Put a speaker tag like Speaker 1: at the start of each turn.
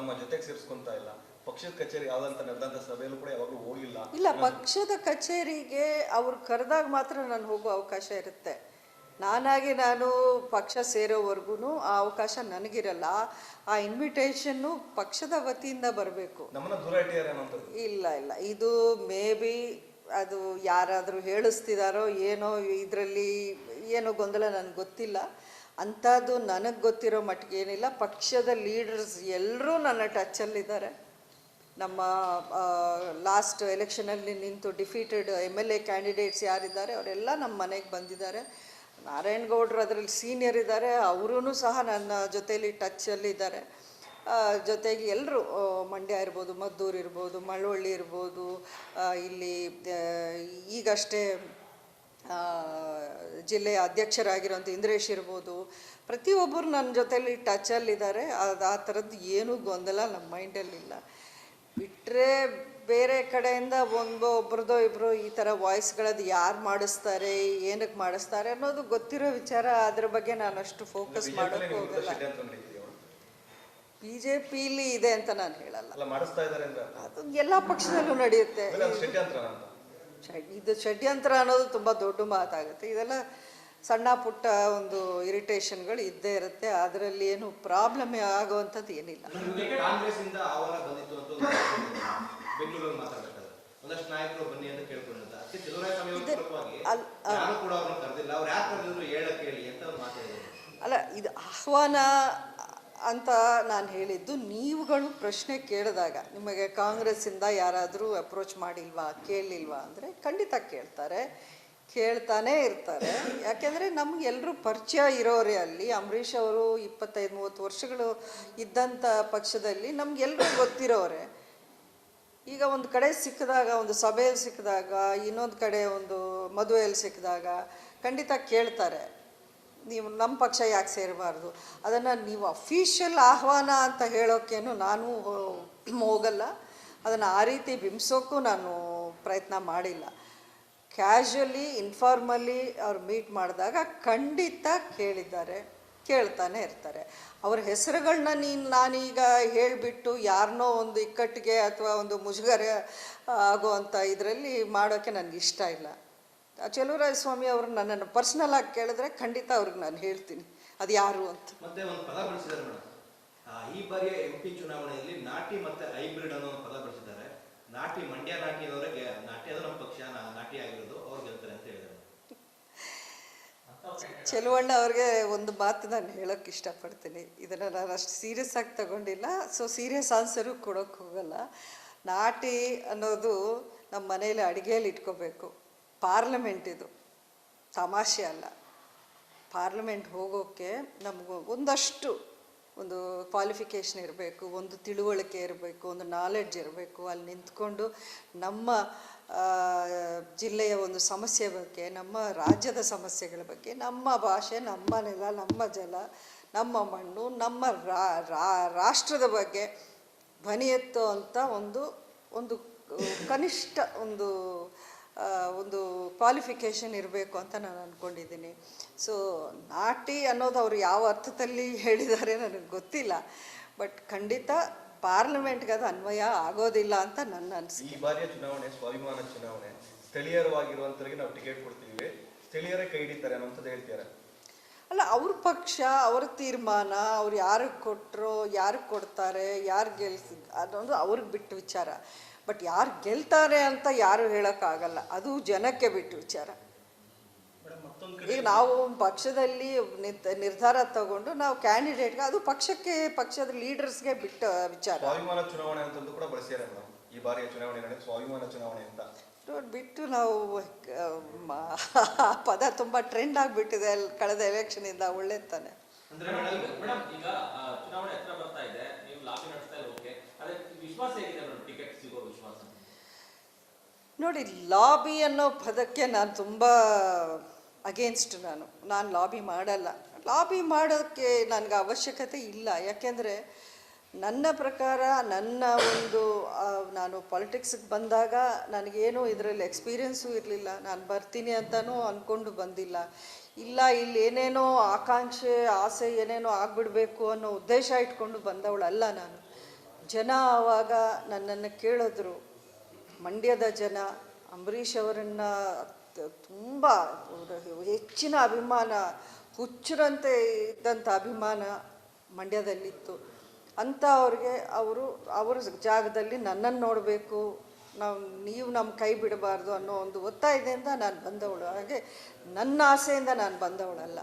Speaker 1: ತಮ್ಮ ಜೊತೆಗೆ ಸೇರಿಸ್ಕೊಂತ ಇಲ್ಲ. ಪಕ್ಷದ ಕಚೇರಿ ಯಾವ್ದಂತ ನಡೆದಂತ ಸಭೆಯಲ್ಲೂ ಕೂಡ ಯಾವಾಗಲೂ ಹೋಗಿಲ್ಲ.
Speaker 2: ಇಲ್ಲ, ಪಕ್ಷದ ಕಚೇರಿಗೆ ಅವ್ರು ಕರೆದಾಗ ಮಾತ್ರ ನಾನು ಹೋಗೋ ಅವಕಾಶ ಇರುತ್ತೆ. ನಾನು ಪಕ್ಷ ಸೇರೋವರೆಗೂ ಆ ಅವಕಾಶ ನನಗಿರಲ್ಲ. ಆ ಇನ್ವಿಟೇಷನ್ನು ಪಕ್ಷದ ವತಿಯಿಂದ ಬರಬೇಕು.
Speaker 1: ನಮ್ಮನ್ನ ದೂರ ಇಟ್ಟಿದ್ದಾರೆ ಅನ್ನೋದು.
Speaker 2: ಇಲ್ಲ, ಇದು ಮೇ ಬಿ ಅದು ಯಾರಾದರೂ ಹೇಳಿಸ್ತಿದಾರೋ ಏನೋ, ಇದರಲ್ಲಿ ಏನೋ ಗೊಂದಲ ನನಗೆ ಗೊತ್ತಿಲ್ಲ. ಅಂಥದ್ದು ನನಗೆ ಗೊತ್ತಿರೋ ಮಟ್ಟಿಗೆ ಏನಿಲ್ಲ. ಪಕ್ಷದ ಲೀಡರ್ಸ್ ಎಲ್ಲರೂ ನನ್ನ ಟಚ್ಚಲ್ಲಿದ್ದಾರೆ. ನಮ್ಮ ಲಾಸ್ಟ್ ಎಲೆಕ್ಷನಲ್ಲಿ ನಿಂತು ಡಿಫೀಟೆಡ್ MLA ಕ್ಯಾಂಡಿಡೇಟ್ಸ್ ಯಾರಿದ್ದಾರೆ ಅವರೆಲ್ಲ ನಮ್ಮ ಮನೆಗೆ ಬಂದಿದ್ದಾರೆ. ನಾರಾಯಣಗೌಡರು ಅದರಲ್ಲಿ ಸೀನಿಯರ್ ಇದ್ದಾರೆ, ಅವರೂ ಸಹ ನನ್ನ ಜೊತೆಯಲ್ಲಿ ಟಚ್ಚಲ್ಲಿದ್ದಾರೆ. ಜೊತೆಗೆ ಎಲ್ಲರೂ ಮಂಡ್ಯ ಇರ್ಬೋದು, ಮದ್ದೂರು ಇರ್ಬೋದು, ಮಳವಳ್ಳಿ ಇರ್ಬೋದು, ಇಲ್ಲಿ ಈಗಷ್ಟೇ ಜಿಲ್ಲೆಯ ಅಧ್ಯಕ್ಷರಾಗಿರೋಂಥ ಇಂದ್ರೇಶ್ ಇರ್ಬೋದು, ಪ್ರತಿಯೊಬ್ಬರು ನನ್ನ ಜೊತೆಯಲ್ಲಿ ಟಚಲ್ಲಿದ್ದಾರೆ. ಆ ಥರದ್ದು ಏನೂ ಗೊಂದಲ ನಮ್ಮ ಮೈಂಡಲ್ಲಿಲ್ಲ. ಬಿಟ್ಟರೆ ಬೇರೆ ಕಡೆಯಿಂದ ಒಬ್ಬರದೋ ಇಬ್ಬರು ಈ ಥರ ವಾಯ್ಸ್ಗಳದ್ದು ಯಾರು ಮಾಡಿಸ್ತಾರೆ, ಏನಕ್ಕೆ ಮಾಡಿಸ್ತಾರೆ ಅನ್ನೋದು ಗೊತ್ತಿರೋ ವಿಚಾರ. ಅದ್ರ ಬಗ್ಗೆ ನಾನು ಅಷ್ಟು ಫೋಕಸ್ ಮಾಡೋಕ್ಕೆ ಹೋಗಲ್ಲ. BJPಲಿ ಇದೆ ಅಂತ ನಾನು ಹೇಳಲ್ಲ. ಅದು ಎಲ್ಲ ಪಕ್ಷದಲ್ಲೂ ನಡೆಯುತ್ತೆ. ಇದು ಷಡ್ಯಂತ್ರ ಅನ್ನೋದು ತುಂಬ ದೊಡ್ಡ ಮಾತಾಗುತ್ತೆ. ಇದೆಲ್ಲ ಸಣ್ಣ ಪುಟ್ಟ ಒಂದು ಇರಿಟೇಷನ್ಗಳು ಇದ್ದೇ ಇರುತ್ತೆ. ಅದರಲ್ಲಿ ಏನು ಪ್ರಾಬ್ಲಮ್ ಆಗುವಂಥದ್ದು ಏನಿಲ್ಲ. ಅಲ್ಲ, ಇದು ಆಹ್ವಾನ ಅಂತ ನಾನು ಹೇಳಿದ್ದು, ನೀವುಗಳು ಪ್ರಶ್ನೆ ಕೇಳಿದಾಗ ನಿಮಗೆ ಕಾಂಗ್ರೆಸ್ಸಿಂದ ಯಾರಾದರೂ ಅಪ್ರೋಚ್ ಮಾಡಿಲ್ವಾ, ಕೇಳಲಿಲ್ವಾ ಅಂದರೆ ಖಂಡಿತ ಕೇಳ್ತಾನೇ ಇರ್ತಾರೆ. ಯಾಕೆಂದರೆ ನಮಗೆಲ್ಲರೂ ಪರಿಚಯ ಇರೋರೇ. ಅಲ್ಲಿ ಅಂಬರೀಷ್ ಅವರು 25-30 ವರ್ಷಗಳು ಇದ್ದಂಥ ಪಕ್ಷದಲ್ಲಿ ನಮಗೆಲ್ಲರೂ ಗೊತ್ತಿರೋರೆ. ಈಗ ಒಂದು ಕಡೆ ಸಿಕ್ಕಿದಾಗ, ಒಂದು ಸಭೆಯಲ್ಲಿ ಸಿಕ್ಕಿದಾಗ, ಇನ್ನೊಂದು ಕಡೆ ಒಂದು ಮದುವೆಯಲ್ಲಿ ಸಿಕ್ಕಿದಾಗ ಖಂಡಿತ ಕೇಳ್ತಾರೆ, ನೀವು ನಮ್ಮ ಪಕ್ಷ ಯಾಕೆ ಸೇರಬಾರ್ದು. ಅದನ್ನು ನೀವು ಅಫಿಷಿಯಲ್ ಆಹ್ವಾನ ಅಂತ ಹೇಳೋಕ್ಕೇನು ನಾನು ಹೋಗಲ್ಲ. ಅದನ್ನು ಆ ರೀತಿ ಬಿಂಬಿಸೋಕ್ಕೂ ನಾನು ಪ್ರಯತ್ನ ಮಾಡಿಲ್ಲ. ಕ್ಯಾಶುವಲಿ, ಇನ್ಫಾರ್ಮಲಿ ಅವ್ರು ಮೀಟ್ ಮಾಡಿದಾಗ ಖಂಡಿತ ಕೇಳ್ತಾನೆ ಇರ್ತಾರೆ. ಅವ್ರ ಹೆಸರುಗಳನ್ನ ನಾನೀಗ ಹೇಳಿಬಿಟ್ಟು ಯಾರನ್ನೋ ಒಂದು ಇಕ್ಕಟ್ಟಿಗೆ ಅಥವಾ ಒಂದು ಮುಜುಗರ ಆಗುವಂಥ ಇದರಲ್ಲಿ ಮಾಡೋಕ್ಕೆ ನನಗೆ ಇಷ್ಟ ಇಲ್ಲ. ಚೆಲುವರಾಯಸ್ವಾಮಿ ಅವರು ನನ್ನನ್ನು ಪರ್ಸ್ನಲ್ ಆಗಿ ಕೇಳಿದ್ರೆ ಖಂಡಿತ ಅವ್ರಿಗೆ ನಾನು ಹೇಳ್ತೀನಿ ಅದು ಯಾರು ಅಂತ.
Speaker 3: ಮತ್ತೆ ಒಂದು ಪದ ಬಳಸಿದ್ದಾರೆ ಮೇಡಮ್, ಈ ಬಾರಿಯ MP ಚುನಾವಣೆಯಲ್ಲಿ ನಾಟಿ ಮತ್ತೆ ಹೈಬ್ರಿಡ್ ಅನ್ನೋ ಒಂದು ಪದ ಬಳಸಿದ್ದಾರೆ. ನಾಟಿ, ಮಂಡ್ಯ ನಾಟಿ ಅವರಿಗೆ, ನಾಟಿ ಅದು ನಮ್ಮ ಪಕ್ಷ, ನಾಟಿ ಆಗಿರೋದು ಅವ್ರು ಗೆಲ್ತಾರೆ ಅಂತ ಹೇಳಿದ್ದಾರೆ.
Speaker 2: ಚೆಲುವಣ್ಣ ಅವ್ರಿಗೆ ಒಂದು ಮಾತು ನಾನು ಹೇಳೋಕ್ಕೆ ಇಷ್ಟಪಡ್ತೀನಿ. ಇದನ್ನು ನಾನು ಅಷ್ಟು ಸೀರಿಯಸ್ ಆಗಿ ತಗೊಂಡಿಲ್ಲ, ಸೊ ಸೀರಿಯಸ್ ಆನ್ಸರು ಕೊಡೋಕ್ಕೆ ಹೋಗಲ್ಲ. ನಾಟಿ ಅನ್ನೋದು ನಮ್ಮ ಮನೇಲಿ ಅಡುಗೆಯಲ್ಲಿ ಇಟ್ಕೋಬೇಕು. ಪಾರ್ಲಿಮೆಂಟ್ ಇದು ತಮಾಷೆ ಅಲ್ಲ. ಪಾರ್ಲಿಮೆಂಟ್ ಹೋಗೋಕ್ಕೆ ನಮಗೂ ಒಂದಷ್ಟು ಒಂದು ಕ್ವಾಲಿಫಿಕೇಷನ್ ಇರಬೇಕು, ಒಂದು ತಿಳುವಳಿಕೆ ಇರಬೇಕು, ಒಂದು ನಾಲೆಡ್ಜ್ ಇರಬೇಕು. ಅಲ್ಲಿ ನಿಂತ್ಕೊಂಡು ನಮ್ಮ ಜಿಲ್ಲೆಯ ಒಂದು ಸಮಸ್ಯೆ ಬಗ್ಗೆ, ನಮ್ಮ ರಾಜ್ಯದ ಸಮಸ್ಯೆಗಳ ಬಗ್ಗೆ, ನಮ್ಮ ಭಾಷೆ, ನಮ್ಮ ನೆಲ, ನಮ್ಮ ಜಲ, ನಮ್ಮ ಮಣ್ಣು, ನಮ್ಮ ರಾಷ್ಟ್ರದ ಬಗ್ಗೆ ಧ್ವನಿ ಎತ್ತುವಂಥ ಒಂದು ಕನಿಷ್ಠ ಒಂದು ಕ್ವಾಲಿಫಿಕೇಷನ್ ಇರಬೇಕು ಅಂತ ನಾನು ಅಂದ್ಕೊಂಡಿದ್ದೀನಿ. ಸೊ ನಾಟಿ ಅನ್ನೋದು ಅವರು ಯಾವ ಅರ್ಥದಲ್ಲಿ ಹೇಳಿದ್ದಾರೆ ನನಗೆ ಗೊತ್ತಿಲ್ಲ, ಬಟ್ ಖಂಡಿತ ಪಾರ್ಲಿಮೆಂಟ್ಗೆ ಅದು ಅನ್ವಯ ಆಗೋದಿಲ್ಲ ಅಂತ ನನ್ನ ಅನಿಸಿಕೆ.
Speaker 1: ಈ ಬಾರಿಯ ಚುನಾವಣೆ ಸ್ವಾಭಿಮಾನ ಚುನಾವಣೆ, ಸ್ಥಳೀಯರವಾಗಿರುವಂಥವ್ರಿಗೆ ನಾವು ಟಿಕೆಟ್ ಕೊಡ್ತೀವಿ, ಸ್ಥಳೀಯರೇ ಕೈ ಹಿಡಿತಾರೆ ಅನ್ನೋಂಥದ್ದು ಹೇಳ್ತಾರೆ.
Speaker 2: ಅಲ್ಲ, ಅವ್ರ ಪಕ್ಷ, ಅವ್ರ ತೀರ್ಮಾನ, ಅವ್ರು ಯಾರಿಗೆ ಕೊಟ್ಟರೋ, ಯಾರಿಗೆ ಕೊಡ್ತಾರೆ, ಯಾರು ಅನ್ನೋದು ಅವ್ರಿಗೆ ಬಿಟ್ಟು ವಿಚಾರ. ಬಟ್ ಯಾರು ಗೆಲ್ತಾರೆ ಅಂತ ಯಾರು ಹೇಳೋಕ್ಕಾಗಲ್ಲ, ಅದು ಜನಕ್ಕೆ ಬಿಟ್ಟು ವಿಚಾರ. ಈಗ ನಾವು ಪಕ್ಷದಲ್ಲಿ ನಿರ್ಧಾರ ತಗೊಂಡು ನಾವು ಕ್ಯಾಂಡಿಡೇಟ್ಗೆ, ಅದು ಪಕ್ಷದ ಲೀಡರ್ಸ್ಗೆ ಬಿಟ್ಟ ವಿಚಾರ.
Speaker 1: ಸ್ವಾಭಿಮಾನ ಚುನಾವಣೆ ಅಂತಂದು ಕೂಡ ಬಳಸಿದ್ದಾರೆ ಮೇಡಮ್. ಈ ಬಾರಿಯ ಚುನಾವಣೆ ಸ್ವಾಭಿಮಾನ ಚುನಾವಣೆ ಅಂತ
Speaker 2: ಬಿಟ್ಟು ನಾವು ಪದ ತುಂಬ ಟ್ರೆಂಡ್ ಆಗಿಬಿಟ್ಟಿದೆ ಕಳೆದ ಎಲೆಕ್ಷನಿಂದ. ಒಳ್ಳೇದು ತಾನೆ. ನೋಡಿ, ಲಾಬಿ ಅನ್ನೋ ಪದಕ್ಕೆ ನಾನು ತುಂಬ ಅಗೇನ್ಸ್ಟ್. ನಾನು ಲಾಬಿ ಮಾಡಲ್ಲ. ಲಾಬಿ ಮಾಡೋಕ್ಕೆ ನನಗೆ ಅವಶ್ಯಕತೆ ಇಲ್ಲ. ಯಾಕೆಂದರೆ ನನ್ನ ಪ್ರಕಾರ ನಾನು ಪಾಲಿಟಿಕ್ಸಿಗೆ ಬಂದಾಗ ನನಗೇನು ಇದರಲ್ಲಿ ಎಕ್ಸ್ಪೀರಿಯೆನ್ಸು ಇರಲಿಲ್ಲ. ನಾನು ಬರ್ತೀನಿ ಅಂತಲೂ ಅಂದ್ಕೊಂಡು ಬಂದಿಲ್ಲ. ಇಲ್ಲಿ ಏನೇನೋ ಆಕಾಂಕ್ಷೆ, ಆಸೆ ಏನೇನೋ ಆಗಿಬಿಡಬೇಕು ಅನ್ನೋ ಉದ್ದೇಶ ಇಟ್ಕೊಂಡು ಬಂದವಳಲ್ಲ ನಾನು. ಜನ ಆವಾಗ ನನ್ನನ್ನು ಕೇಳಿದ್ರು, ಮಂಡ್ಯದ ಜನ ಅಂಬರೀಷ್ ಅವರನ್ನು ತುಂಬ ಹೆಚ್ಚಿನ ಅಭಿಮಾನ, ಹುಚ್ಚರಂತೆ ಇದ್ದಂಥ ಅಭಿಮಾನ ಮಂಡ್ಯದಲ್ಲಿತ್ತು ಅಂತ ಅವ್ರಿಗೆ ಅವರ ಜಾಗದಲ್ಲಿ ನನ್ನನ್ನು ನೋಡಬೇಕು, ನೀವು ನಮ್ಮ ಕೈ ಬಿಡಬಾರ್ದು ಅನ್ನೋ ಒಂದು ಒತ್ತಾಯದಿಂದ ನಾನು ಬಂದವಳು. ಹಾಗೆ ನನ್ನ ಆಸೆಯಿಂದ ನಾನು ಬಂದವಳಲ್ಲ.